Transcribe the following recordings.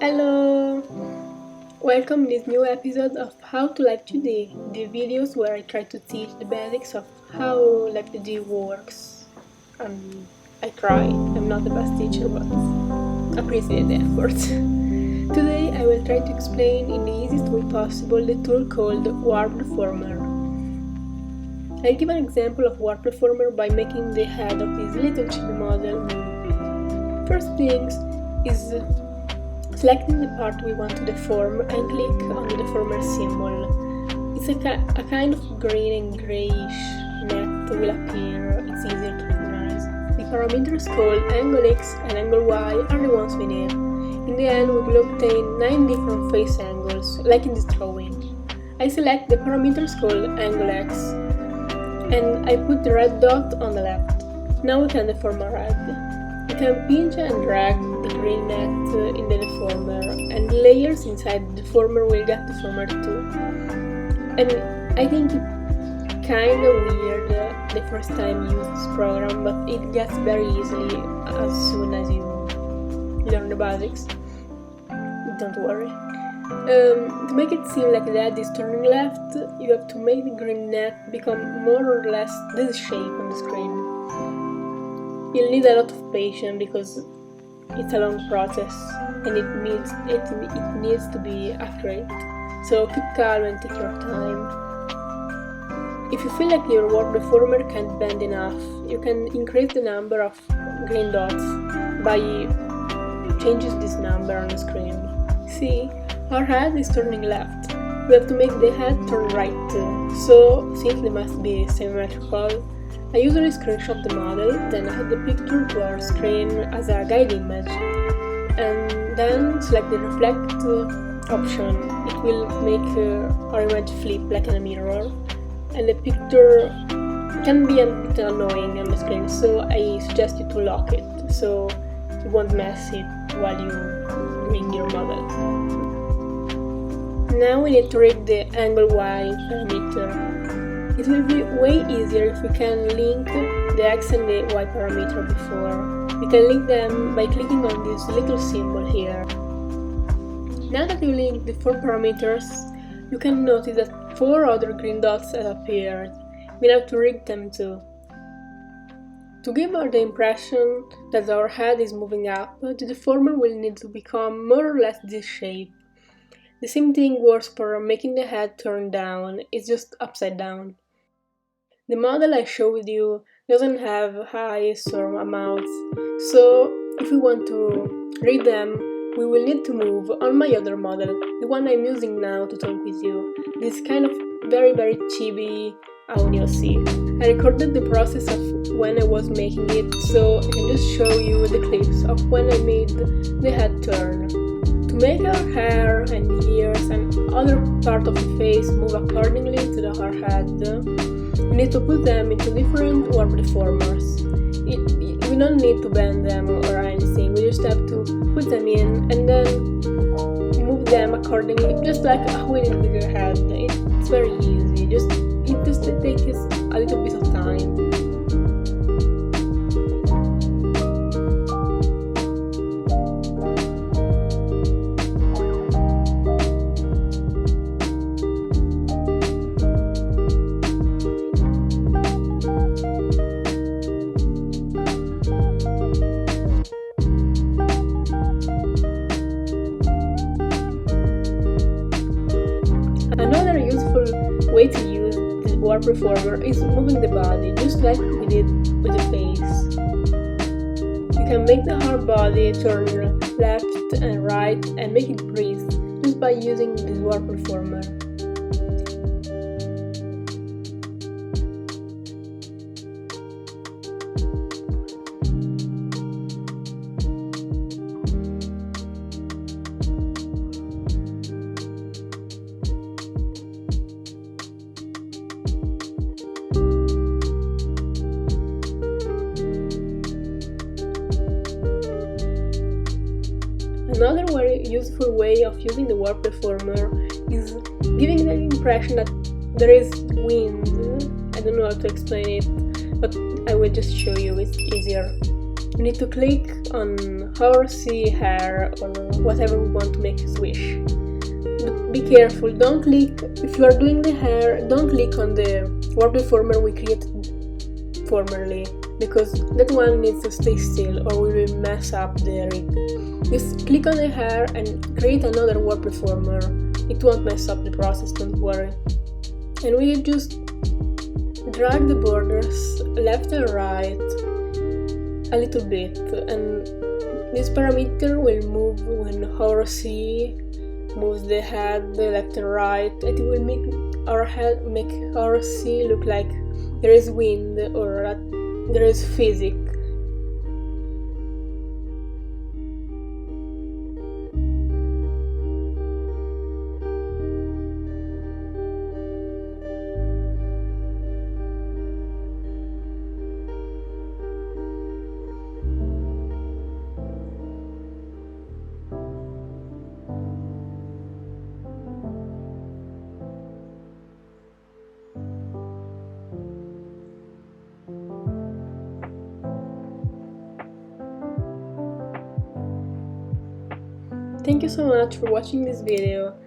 Hello! Welcome to this new episode of How to Live2D, the videos where I try to teach the basics of how Live2D works. I try, I'm not the best teacher, but appreciate the effort. Today I will try to explain in the easiest way possible the tool called WARP Deformer. I'll give an example of WARP Deformer by making the head of this little chibi model move. First thing is selecting the part we want to deform and click on the deformer symbol. It's a kind of green and greyish net will appear, it's easier to recognize. The parameters called angle X and angle Y are the ones we need. In the end we will obtain 9 different face angles, like in this drawing. I select the parameters called angle X and I put the red dot on the left. Now we can deform our head. You can pinch and drag the green net in the deformer, and the layers inside the deformer will get deformed too. And I think it's kinda weird the first time you use this program, but it gets very easily as soon as you learn the basics. Don't worry. To make it seem like the head is turning left, you have to make the green net become more or less this shape on the screen. You'll need a lot of patience because it's a long process and it needs to be accurate. So keep calm and take your time. If you feel like your WARP deformer can't bend enough, you can increase the number of green dots by changing this number on the screen. See, our head is turning left. We have to make the head turn right too. So since they must be symmetrical, I usually screenshot the model, then add the picture to our screen as a guide image, and then select the reflect option. It will make our image flip like in a mirror, and the picture can be a bit annoying on the screen, so I suggest you to lock it, so you won't mess it while you doing your model. Now we need to rig the angle Y parameter. It will be way easier if we can link the X and the Y parameter before. We can link them by clicking on this little symbol here. Now that you link the 4 parameters, you can notice that 4 other green dots have appeared. We have to rig them too. To give our the impression that our head is moving up, the deformer will need to become more or less this shape. The same thing works for making the head turn down, it's just upside down. The model I showed you doesn't have eyes or a mouth, so if we want to read them, we will need to move on my other model, the one I'm using now to talk with you, this kind of very chibi audio see. I recorded the process of when I was making it, so I can just show you the clips of when I made the head turn. To make our hair and ears and other part of the face move accordingly to our head, we need to put them into different WARP deformers. We don't need to bend them or anything, we just have to put them in and then move them accordingly, just like we did with your head. It's very easy, it just takes a little bit of time. Another useful way to use the WARP deformer is moving the body, just like we did with the face. You can make the whole body turn left and right and make it breathe just by using this WARP deformer. Another very useful way of using the WARP deformer is giving the impression that there is wind. I don't know how to explain it, but I will just show you, it's easier. we need to click on horsey hair or whatever we want to make a swish. But be careful, don't click, if you are doing the hair, don't click on the warp deformer we created formerly, because that one needs to stay still or we will mess up the rig. Just click on the hair and create another warp deformer. It won't mess up the process, don't worry. And we just drag the borders left and right a little bit, and this parameter will move when horsey moves the head left and right, and it will make horsey look like there is wind or there is physics. Thank you so much for watching this video.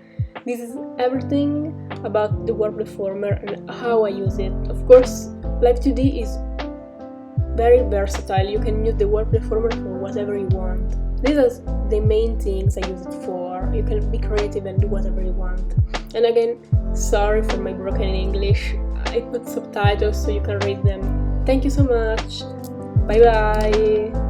This is everything about the warp deformer and how I use it. Of course, Live2D is very versatile. You can use the warp deformer for whatever you want. These are the main things I use it for. You can be creative and do whatever you want. And again, sorry for my broken English. I put subtitles so you can read them. Thank you so much. Bye bye.